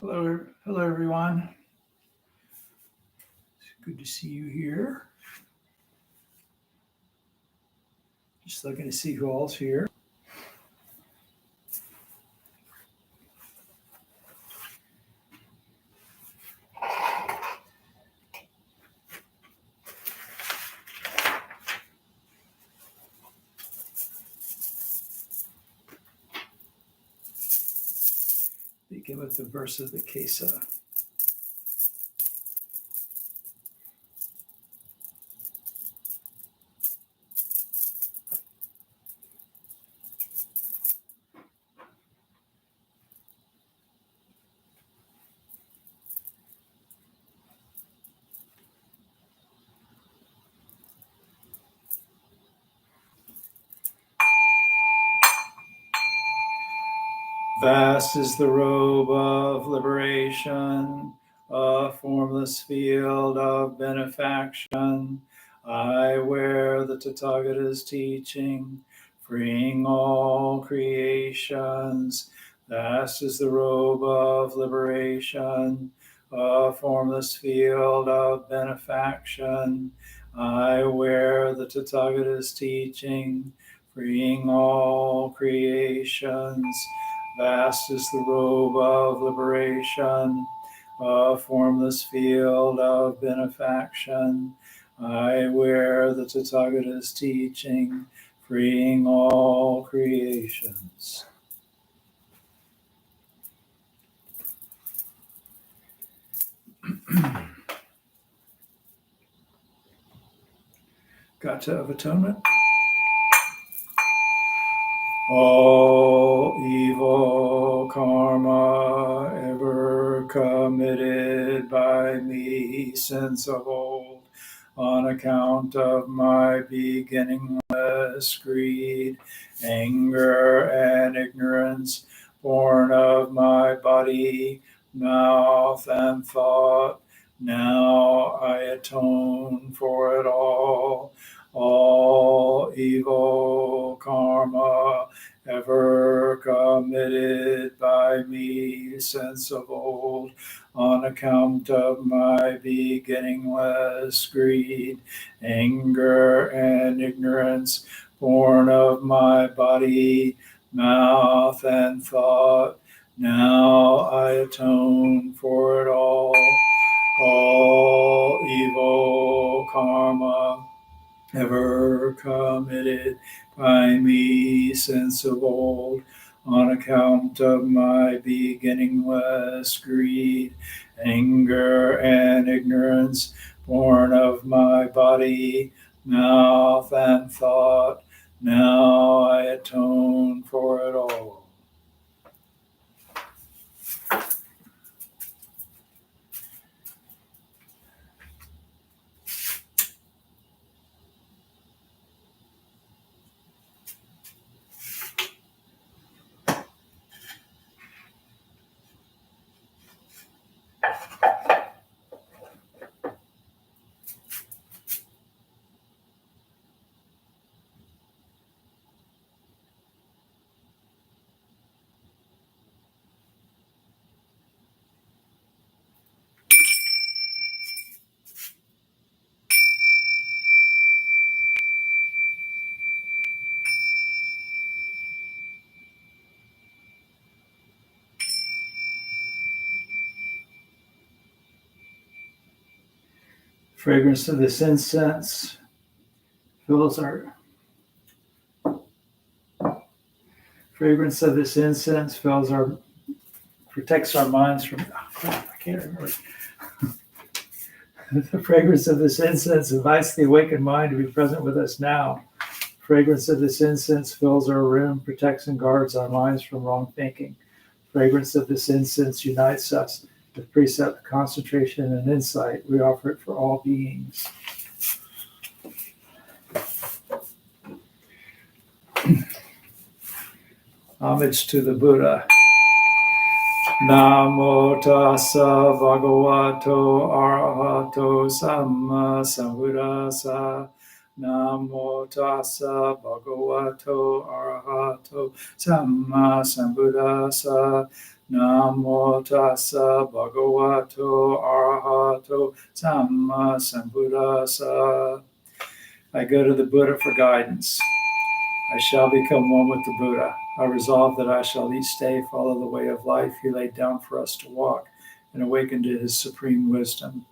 Hello everyone. It's good to see you here. Just looking to see who all's here. Begin with the verse of the Kesa. Vast is the robe of liberation, a formless field of benefaction. I wear the Tathagata's teaching, freeing all creations. Vast is the robe of liberation, a formless field of benefaction. I wear the Tathagata's teaching, freeing all creations. Vast is the robe of liberation, a formless field of benefaction. I wear the Tathagata's teaching, freeing all creations. Gata of Atonement. All evil karma ever committed by me since of old, on account of my beginningless greed, anger, and ignorance, born of my body, mouth, and thought, now I atone for it all. All evil karma ever committed by me since of old, on account of my beginningless greed, anger, and ignorance, born of my body, mouth, and thought, now I atone for it all. All evil karma ever committed by me since of old, on account of my beginningless greed, anger, and ignorance, born of my body, mouth, and thought, now I atone for it all. Fragrance of this incense fills our fragrance of this incense fills our protects our minds from I can't remember. The fragrance of this incense invites the awakened mind to be present with us now. Fragrance of this incense fills our room, protects and guards our minds from wrong thinking. Fragrance of this incense unites us with precept, concentration, and insight. We offer it for all beings. Homage to the Buddha. Namo tassa bhagavato arahato samma sambuddhassa. Namo tassa bhagavato arahato samma sambuddhassa. Namo tassa bhagavato arahato samma sambuddhassa. I go to the Buddha for guidance. I shall become one with the Buddha. I resolve that I shall each day follow the way of life he laid down for us to walk and awaken to his supreme wisdom.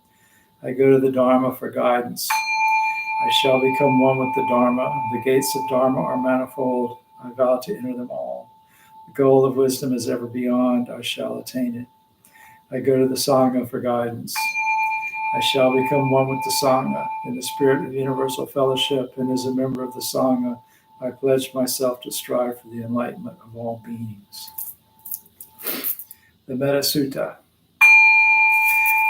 I go to the Dharma for guidance. I shall become one with the Dharma. The gates of Dharma are manifold. I vow to enter them all. The goal of wisdom is ever beyond. I shall attain it. I go to the Sangha for guidance. I shall become one with the Sangha in the spirit of universal fellowship, and as a member of the Sangha, I pledge myself to strive for the enlightenment of all beings. The Metta Sutta.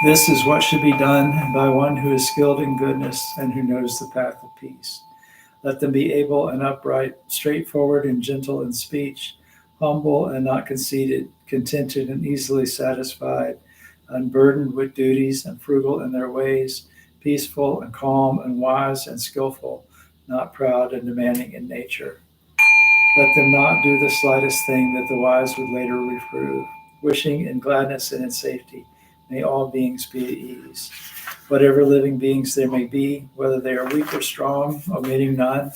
This is what should be done by one who is skilled in goodness and who knows the path of peace. Let them be able and upright, straightforward and gentle in speech, humble and not conceited, contented and easily satisfied, unburdened with duties and frugal in their ways, peaceful and calm and wise and skillful, not proud and demanding in nature. Let them not do the slightest thing that the wise would later reprove, wishing in gladness and in safety. May all beings be at ease. Whatever living beings there may be, whether they are weak or strong, omitting none,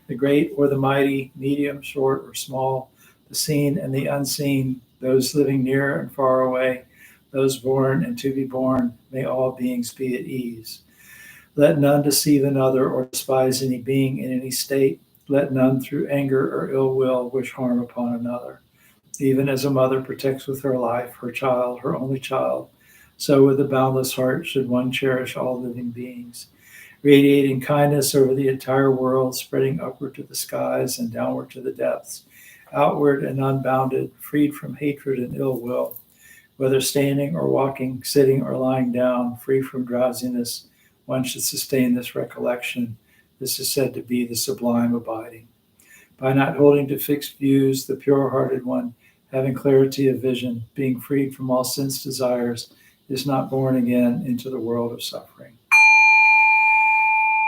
the great or the mighty, medium, short, or small, the seen and the unseen, those living near and far away, those born and to be born, may all beings be at ease. Let none deceive another or despise any being in any state. Let none through anger or ill will wish harm upon another. Even as a mother protects with her life her child, her only child, so with a boundless heart should one cherish all living beings, radiating kindness over the entire world, spreading upward to the skies and downward to the depths, outward and unbounded, freed from hatred and ill will, whether standing or walking, sitting or lying down, free from drowsiness. One should sustain this recollection. This is said to be the sublime abiding. By not holding to fixed views, the pure-hearted one, having clarity of vision, being freed from all sense desires, is not born again into the world of suffering.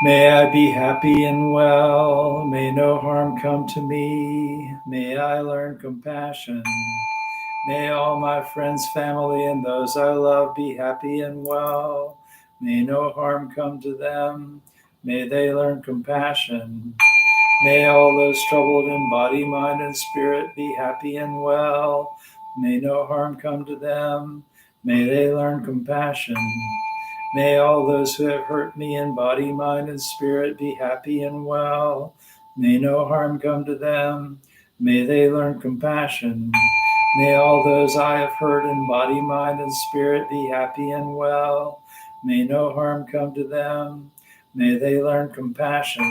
May I be happy and well. May no harm come to me. May I learn compassion. May all my friends, family, and those I love be happy and well. May no harm come to them. May they learn compassion. May all those troubled in body, mind, and spirit be happy and well. May no harm come to them. May they learn compassion. May all those who have hurt me in body, mind, and spirit be happy and well. May no harm come to them. May they learn compassion. May all those I have hurt in body, mind, and spirit be happy and well. May no harm come to them. May they learn compassion.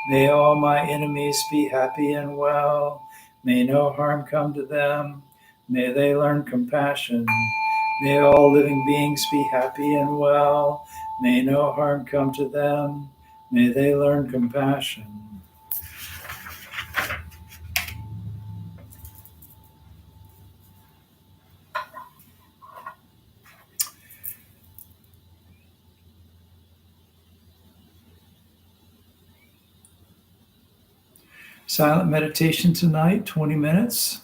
May all my enemies be happy and well. May no harm come to them. May they learn compassion. May all living beings be happy and well. May no harm come to them. May they learn compassion. Silent meditation tonight, 20 minutes.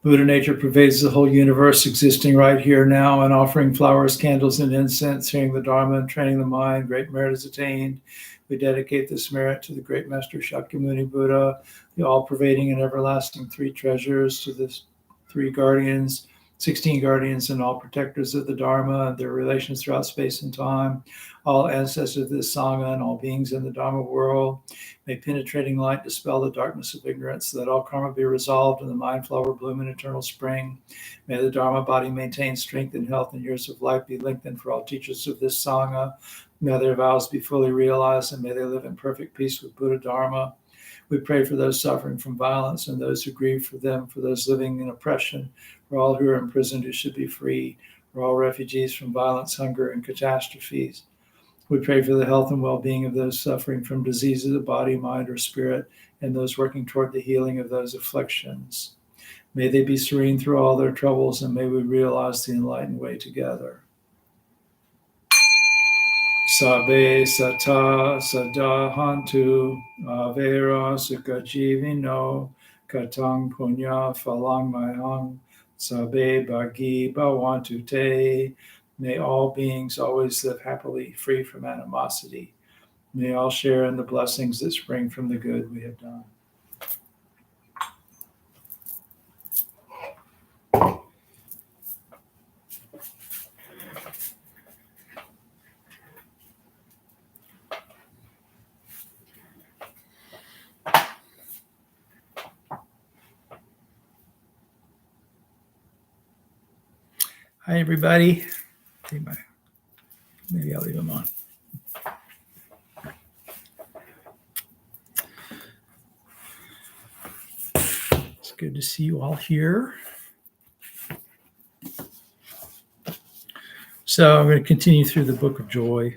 Buddha nature pervades the whole universe, existing right here now, and offering flowers, candles, and incense, hearing the dharma and training the mind. Great merit is attained. We dedicate this merit to the great master Shakyamuni Buddha, the all-pervading and everlasting three treasures, to the three guardians, 16 guardians and all protectors of the Dharma, their relations throughout space and time, all ancestors of this Sangha and all beings in the Dharma world. May penetrating light dispel the darkness of ignorance, so that all karma be resolved and the mind flower bloom in eternal spring. May the Dharma body maintain strength and health, and years of life be lengthened for all teachers of this Sangha. May their vows be fully realized, and may they live in perfect peace with Buddha Dharma. We pray for those suffering from violence and those who grieve for them, for those living in oppression, for all who are imprisoned who should be free, for all refugees from violence, hunger, and catastrophes. We pray for the health and well-being of those suffering from diseases of body, mind, or spirit, and those working toward the healing of those afflictions. May they be serene through all their troubles, and may we realize the enlightened way together. Sabe sata sadahantu avera sukha jivino katang punya phalang mayang sabe bhagi bhavantu te. May all beings always live happily, free from animosity. May all share in the blessings that spring from the good we have done. Hi, everybody. Maybe I'll leave them on. It's good to see you all here. So I'm going to continue through the Book of Joy.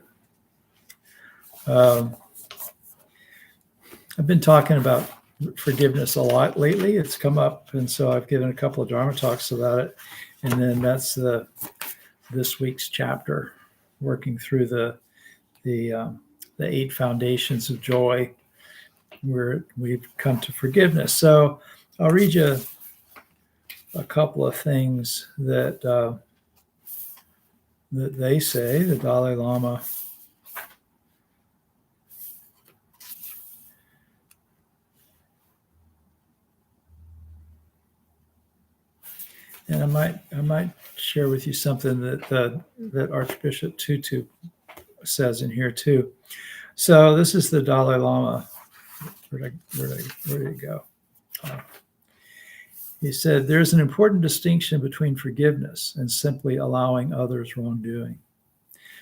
I've been talking about forgiveness a lot lately. It's come up, and so I've given a couple of Dharma talks about it. And then that's this week's chapter, working through the 8 foundations of joy, where we've come to forgiveness. So I'll read you a couple of things that they say, the Dalai Lama. And I might share with you something that Archbishop Tutu says in here too. So this is the Dalai Lama. Where did he go? He said, "There's an important distinction between forgiveness and simply allowing others wrongdoing.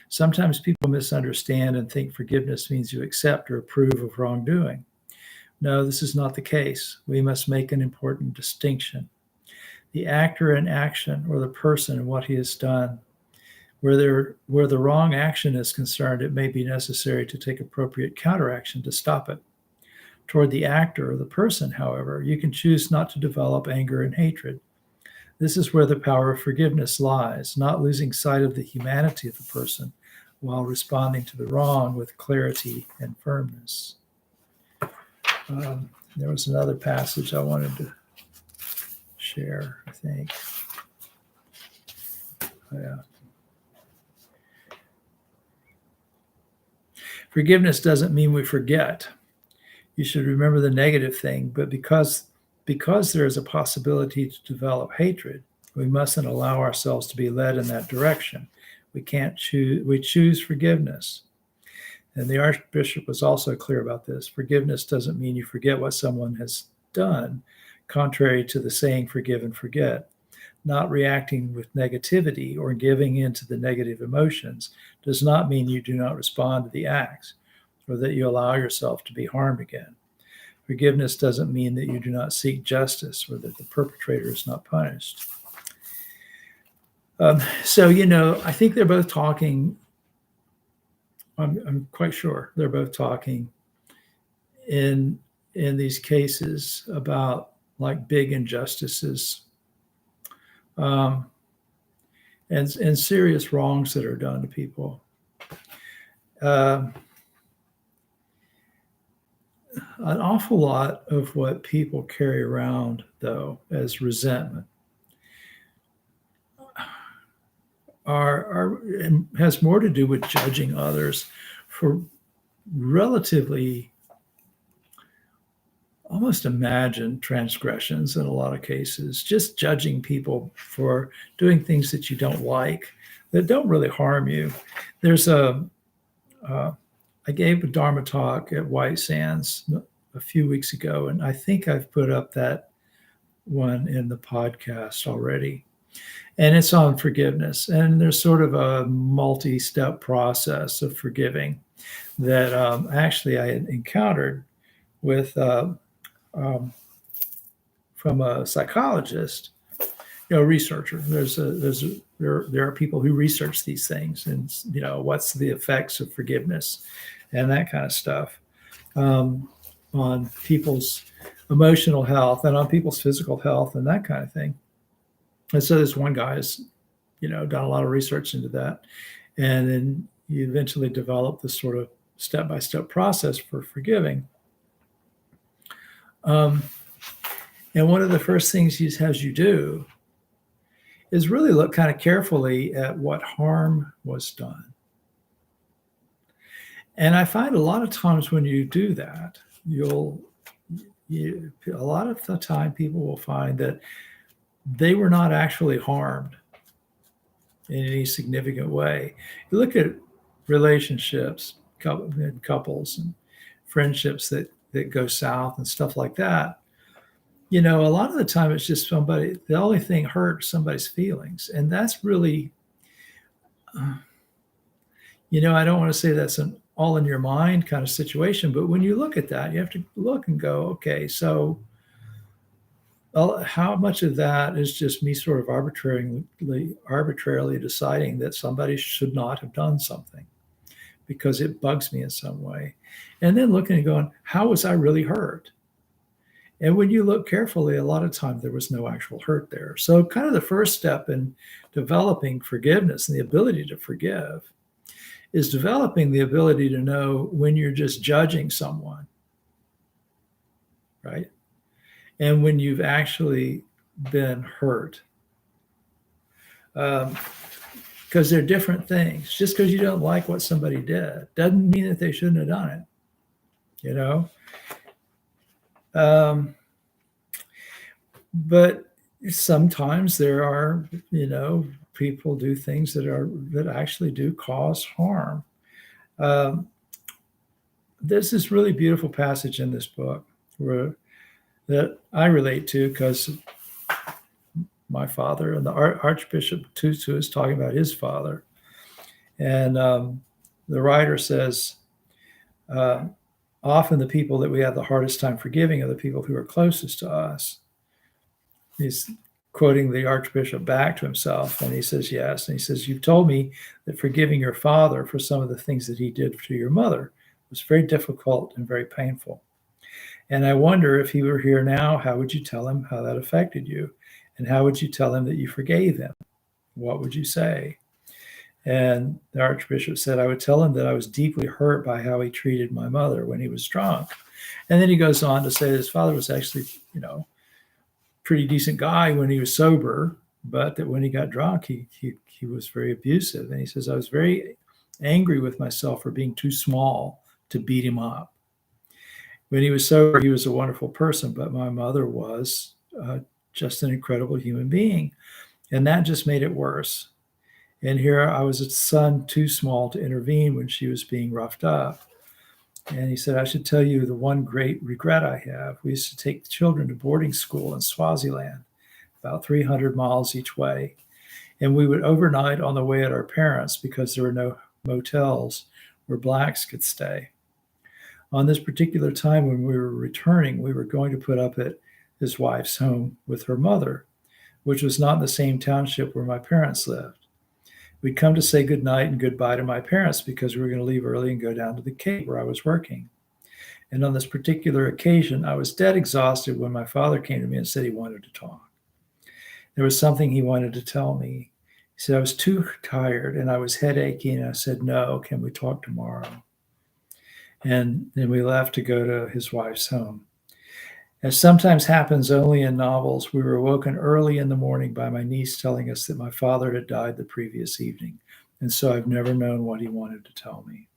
Sometimes people misunderstand and think forgiveness means you accept or approve of wrongdoing. No, this is not the case. We must make an important distinction. The actor in action, or the person and what he has done. Where the wrong action is concerned, it may be necessary to take appropriate counteraction to stop it. Toward the actor or the person, however, you can choose not to develop anger and hatred. This is where the power of forgiveness lies, not losing sight of the humanity of the person while responding to the wrong with clarity and firmness." There was another passage I wanted to share, I think. Yeah. Forgiveness doesn't mean we forget. You should remember the negative thing, but because there is a possibility to develop hatred, we mustn't allow ourselves to be led in that direction. We choose forgiveness. And the Archbishop was also clear about this. Forgiveness doesn't mean you forget what someone has done, contrary to the saying forgive and forget. Not reacting with negativity or giving in to the negative emotions does not mean you do not respond to the acts or that you allow yourself to be harmed again. Forgiveness doesn't mean that you do not seek justice or that the perpetrator is not punished. So, I think they're both talking, I'm quite sure they're both talking in these cases about like big injustices and serious wrongs that are done to people. An awful lot of what people carry around, though, as resentment has more to do with judging others for relatively almost imagined transgressions in a lot of cases, just judging people for doing things that you don't like, that don't really harm you. There's I gave a Dharma talk at White Sands a few weeks ago, and I think I've put up that one in the podcast already. And it's on forgiveness. And there's sort of a multi-step process of forgiving that actually I had encountered with from a psychologist, researcher. There are people who research these things, and what's the effects of forgiveness and that kind of stuff on people's emotional health and on people's physical health and that kind of thing. And so this one guy has, done a lot of research into that, and then you eventually develop this sort of step-by-step process for forgiving. And one of the first things he has you do is really look kind of carefully at what harm was done. And I find a lot of times when you do that, a lot of the time people will find that they were not actually harmed in any significant way. You look at relationships, couples and friendships that go south and stuff like that. A lot of the time it's just the only thing hurt somebody's feelings. And that's really, I don't want to say that's an all in your mind kind of situation, but when you look at that, you have to look and go, okay, so how much of that is just me sort of arbitrarily deciding that somebody should not have done something because it bugs me in some way? And then looking and going, how was I really hurt? And when you look carefully, a lot of times there was no actual hurt there. So kind of the first step in developing forgiveness and the ability to forgive is developing the ability to know when you're just judging someone, right? And when you've actually been hurt. Because they're different things. Just because you don't like what somebody did doesn't mean that they shouldn't have done it, but sometimes there are, people do things that actually do cause harm. There's this really beautiful passage in this book that I relate to because my father and the Archbishop Tutu is talking about his father. And the writer says, often the people that we have the hardest time forgiving are the people who are closest to us. He's quoting the Archbishop back to himself, and he says, yes. And he says, you've told me that forgiving your father for some of the things that he did to your mother was very difficult and very painful. And I wonder if he were here now, how would you tell him how that affected you? And how would you tell him that you forgave him? What would you say? And the Archbishop said, I would tell him that I was deeply hurt by how he treated my mother when he was drunk. And then he goes on to say that his father was actually, pretty decent guy when he was sober, but that when he got drunk, he was very abusive. And he says, I was very angry with myself for being too small to beat him up. When he was sober, he was a wonderful person, but my mother was just an incredible human being. And that just made it worse. And here I was a son too small to intervene when she was being roughed up. And he said, I should tell you the one great regret I have. We used to take the children to boarding school in Swaziland, about 300 miles each way. And we would overnight on the way at our parents' because there were no motels where blacks could stay. On this particular time when we were returning, we were going to put up at his wife's home with her mother, which was not in the same township where my parents lived. We'd come to say goodnight and goodbye to my parents because we were going to leave early and go down to the Cape where I was working. And on this particular occasion, I was dead exhausted when my father came to me and said he wanted to talk. There was something he wanted to tell me. He said I was too tired and I was headachy, and I said, no, can we talk tomorrow? And then we left to go to his wife's home. As sometimes happens only in novels, we were woken early in the morning by my niece telling us that my father had died the previous evening, and so I've never known what he wanted to tell me.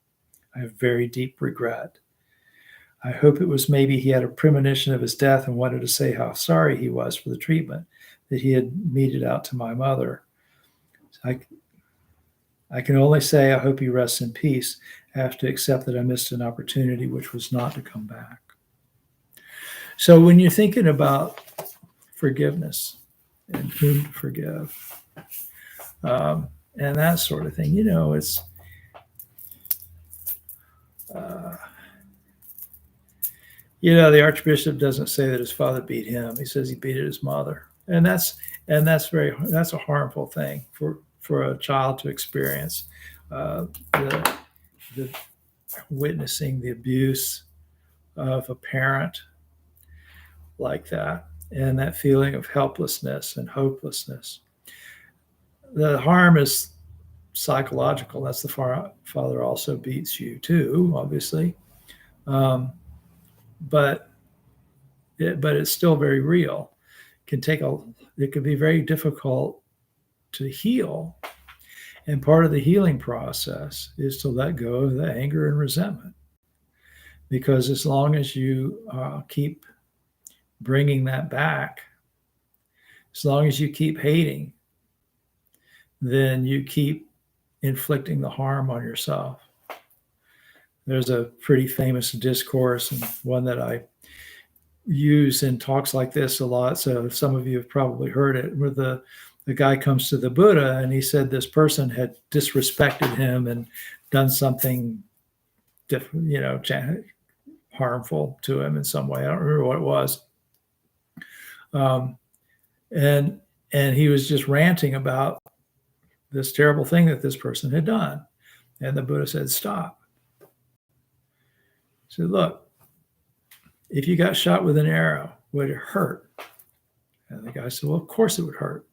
I have very deep regret. I hope it was maybe he had a premonition of his death and wanted to say how sorry he was for the treatment that he had meted out to my mother. I can only say I hope he rests in peace. I have to accept that I missed an opportunity which was not to come back. So when you're thinking about forgiveness and whom to forgive, and that sort of thing, it's the Archbishop doesn't say that his father beat him. He says he beat his mother, and that's a harmful thing for a child to experience. The witnessing the abuse of a parent like that, and that feeling of helplessness and hopelessness. The harm is psychological. That's the father also beats you too, obviously, but it's still very real. It can be very difficult to heal, and part of the healing process is to let go of the anger and resentment, because as long as you keep bringing that back, as long as you keep hating, then you keep inflicting the harm on yourself. There's a pretty famous discourse, and one that I use in talks like this a lot, so some of you have probably heard it, where the guy comes to the Buddha and he said this person had disrespected him and done something harmful to him in some way. I don't remember what it was. And he was just ranting about this terrible thing that this person had done. And the Buddha said, stop. He said, look, if you got shot with an arrow, would it hurt? And the guy said, well, of course it would hurt.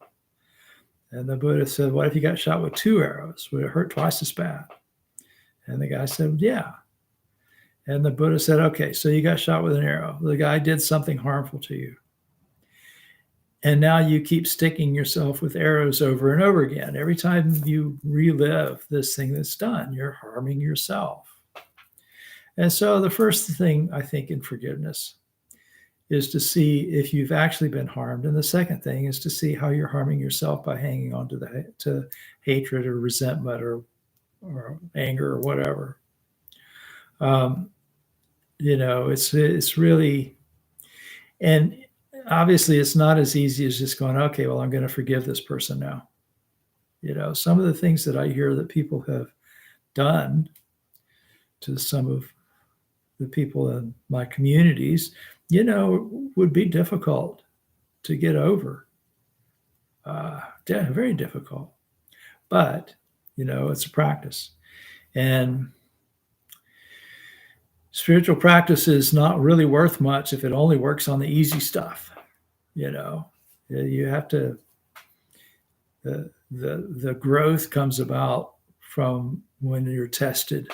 And the Buddha said, what if you got shot with 2 arrows? Would it hurt twice as bad? And the guy said, yeah. And the Buddha said, okay, so you got shot with an arrow. The guy did something harmful to you. And now you keep sticking yourself with arrows over and over again. Every time you relive this thing that's done, you're harming yourself. And so the first thing I think in forgiveness is to see if you've actually been harmed. And the second thing is to see how you're harming yourself by hanging on to hatred or resentment or anger or whatever. It's really, and obviously it's not as easy as just going, okay, well, I'm going to forgive this person now. Some of the things that I hear that people have done to some of the people in my communities, would be difficult to get over. Very difficult. But, it's a practice. And spiritual practice is not really worth much if it only works on the easy stuff. You have to, the growth comes about from when you're tested.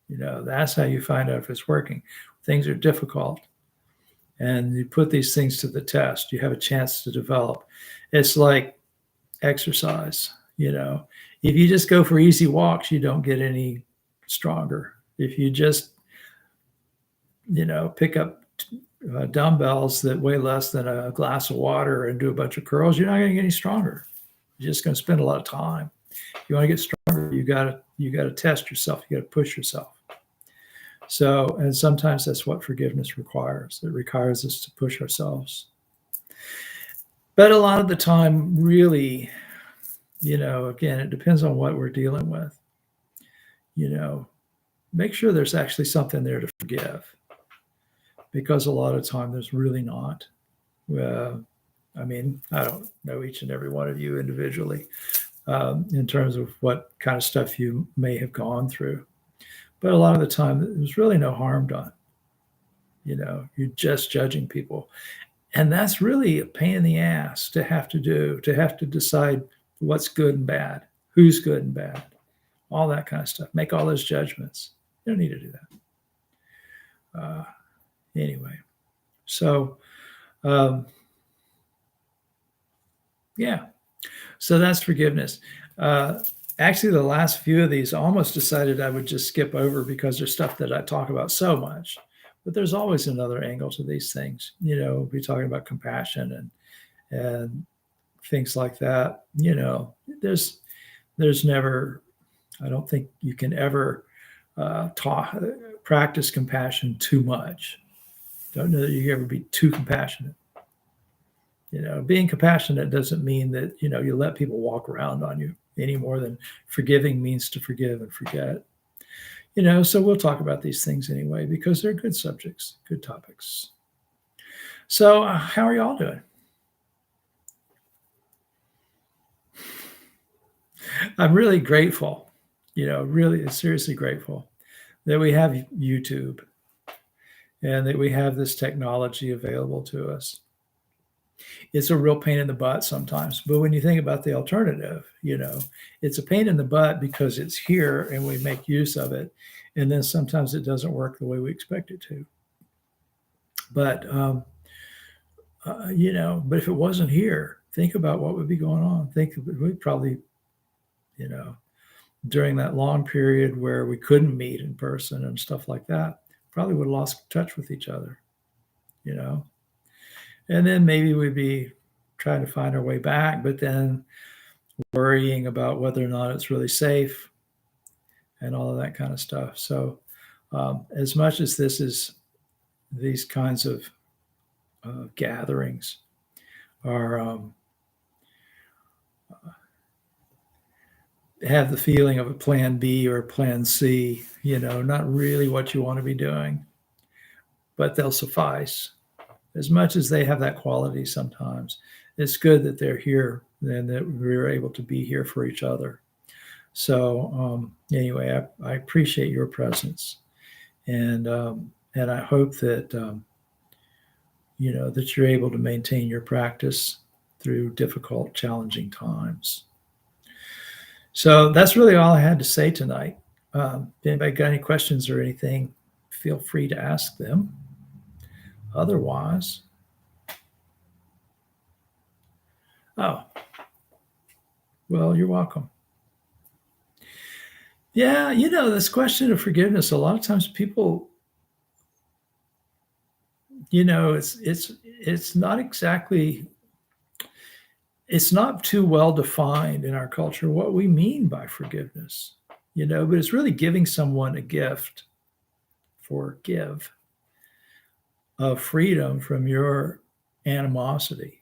That's how you find out if it's working. Things are difficult, and you put these things to the test. You have a chance to develop. It's like exercise. If you just go for easy walks, you don't get any stronger. If you just, pick up dumbbells that weigh less than a glass of water and do a bunch of curls, you're not going to get any stronger. You're just going to spend a lot of time. If you want to get stronger, you got to test yourself. You got to push yourself. So, and sometimes that's what forgiveness requires. It requires us to push ourselves. But a lot of the time, really, again, it depends on what we're dealing with. Make sure there's actually something there to forgive, because a lot of time there's really not. I don't know each and every one of you individually in terms of what kind of stuff you may have gone through. But a lot of the time, there's really no harm done. You're just judging people. And that's really a pain in the ass to have to decide what's good and bad, who's good and bad, all that kind of stuff. Make all those judgments. You don't need to do that. Anyway, so, so that's forgiveness. Actually, the last few of these, I almost decided I would just skip over because there's stuff that I talk about so much. But there's always another angle to these things. We're talking about compassion and things like that. There's never, I don't think you can ever practice compassion too much. Don't know that you can ever be too compassionate. Being compassionate doesn't mean that, you let people walk around on you any more than forgiving means to forgive and forget. So we'll talk about these things anyway, because they're good subjects, good topics. So how are y'all doing? I'm really grateful, really seriously grateful that we have YouTube and that we have this technology available to us. It's a real pain in the butt sometimes, but when you think about the alternative, it's a pain in the butt because it's here and we make use of it, and then sometimes it doesn't work the way we expect it to. But but if it wasn't here, think about what would be going on. We'd probably, during that long period where we couldn't meet in person and stuff like that, probably would have lost touch with each other, and then maybe we'd be trying to find our way back, but then worrying about whether or not it's really safe and all of that kind of stuff. So as much as these kinds of gatherings are have the feeling of a plan B or a plan C, not really what you want to be doing, but they'll suffice. As much as they have that quality sometimes, it's good that they're here and that we're able to be here for each other. So anyway, I appreciate your presence, and I hope that that you're able to maintain your practice through difficult, challenging times. So that's really all I had to say tonight. If anybody got any questions or anything, feel free to ask them. Otherwise, well, you're welcome. Yeah, this question of forgiveness, a lot of times people, it's not exactly, it's not too well defined in our culture what we mean by forgiveness, but it's really giving someone a gift, of freedom from your animosity,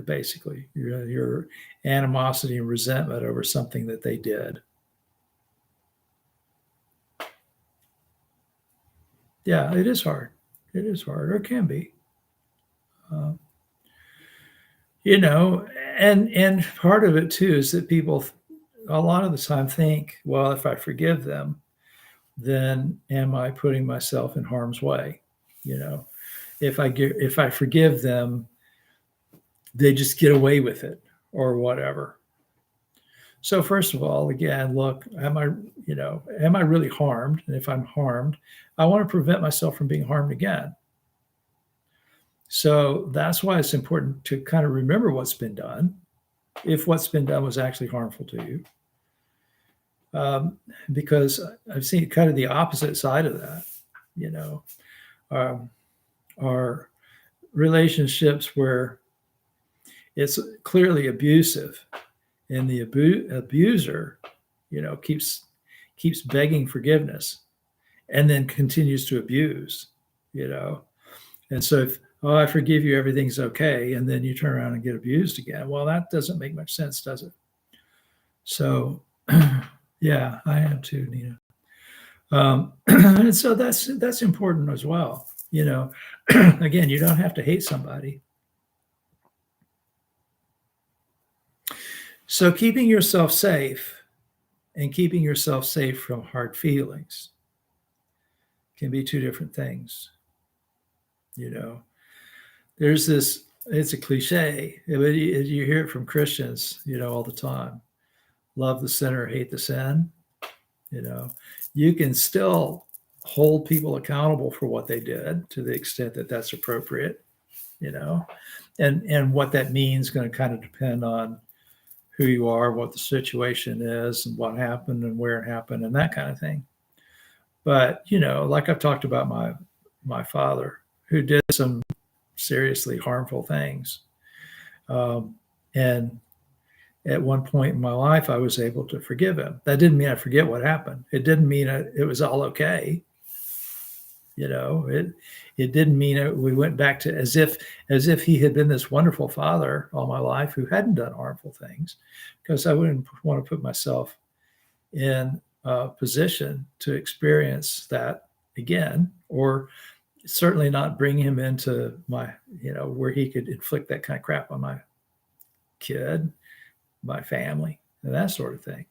basically your animosity and resentment over something that they did. Yeah, it is hard. It is hard, or it can be. And part of it too is that people a lot of the time think, well, if I forgive them, then am I putting myself in harm's way? If I forgive them, they just get away with it or whatever. So first of all, again, look, am I really harmed? And if I'm harmed, I want to prevent myself from being harmed again. So that's why it's important to kind of remember what's been done, if what's been done was actually harmful to you. Because I've seen kind of the opposite side of that, are relationships where it's clearly abusive, and the abuser, keeps begging forgiveness, and then continues to abuse, And so if, I forgive you, everything's okay, and then you turn around and get abused again, well, that doesn't make much sense, does it? So, yeah, I am too, Nina. And so that's important as well. Again, you don't have to hate somebody. So keeping yourself safe and keeping yourself safe from hard feelings can be two different things. There's this, it's a cliche, but you hear it from Christians, all the time. Love the sinner, hate the sin. You can still hold people accountable for what they did to the extent that that's appropriate, and what that means is going to kind of depend on who you are, what the situation is, and what happened and where it happened and that kind of thing. But, like I've talked about my father, who did some seriously harmful things. And at one point in my life, I was able to forgive him. That didn't mean I forget what happened. It didn't mean it was all okay. It didn't mean we went back to as if he had been this wonderful father all my life who hadn't done harmful things, because I wouldn't want to put myself in a position to experience that again, or certainly not bring him into my, where he could inflict that kind of crap on my kid, my family, and that sort of thing,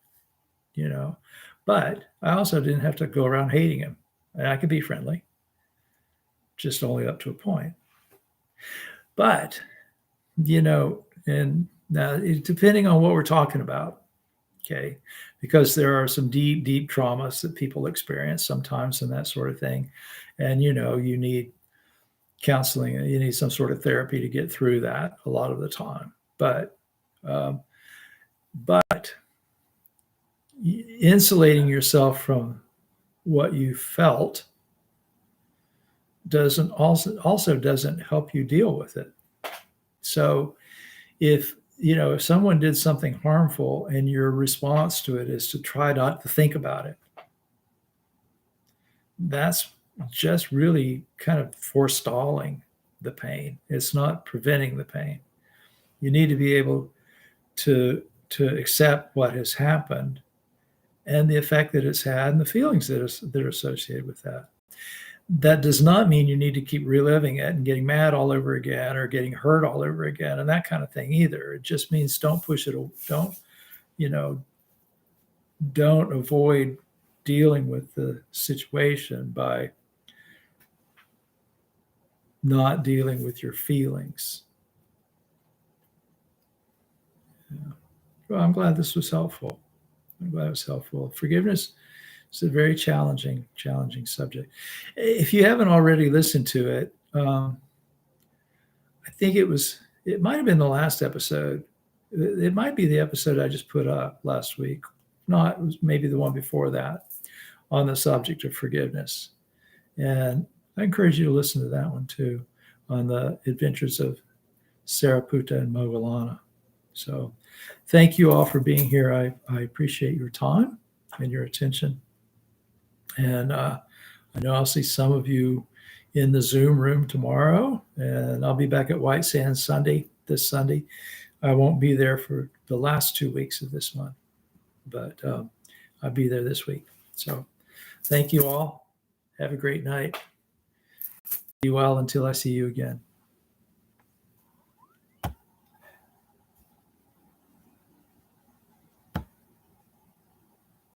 But I also didn't have to go around hating him. And I could be friendly, just only up to a point. But, and now depending on what we're talking about, okay, because there are some deep, deep traumas that people experience sometimes and that sort of thing. And, you need counseling, you need some sort of therapy to get through that a lot of the time. But insulating yourself from what you felt also doesn't help you deal with it. So if someone did something harmful and your response to it is to try not to think about it, that's just really kind of forestalling the pain. It's not preventing the pain. You need to be able to accept what has happened and the effect that it's had and the feelings that are associated with that. That does not mean you need to keep reliving it and getting mad all over again or getting hurt all over again and that kind of thing either. It just means don't push it. Don't avoid dealing with the situation by not dealing with your feelings. Yeah. Well, I'm glad this was helpful. Forgiveness is a very challenging subject. If you haven't already listened to it, I think it might have been the last episode. It might be the episode I just put up last week. Not, it was maybe the one before that on the subject of forgiveness. And I encourage you to listen to that one too, on the adventures of Sariputta and Moggallana. So thank you all for being here. I appreciate your time and your attention. And I know I'll see some of you in the Zoom room tomorrow, and I'll be back at White Sands this Sunday. I won't be there for the last 2 weeks of this month, but I'll be there this week. So thank you all. Have a great night. Be well until I see you again.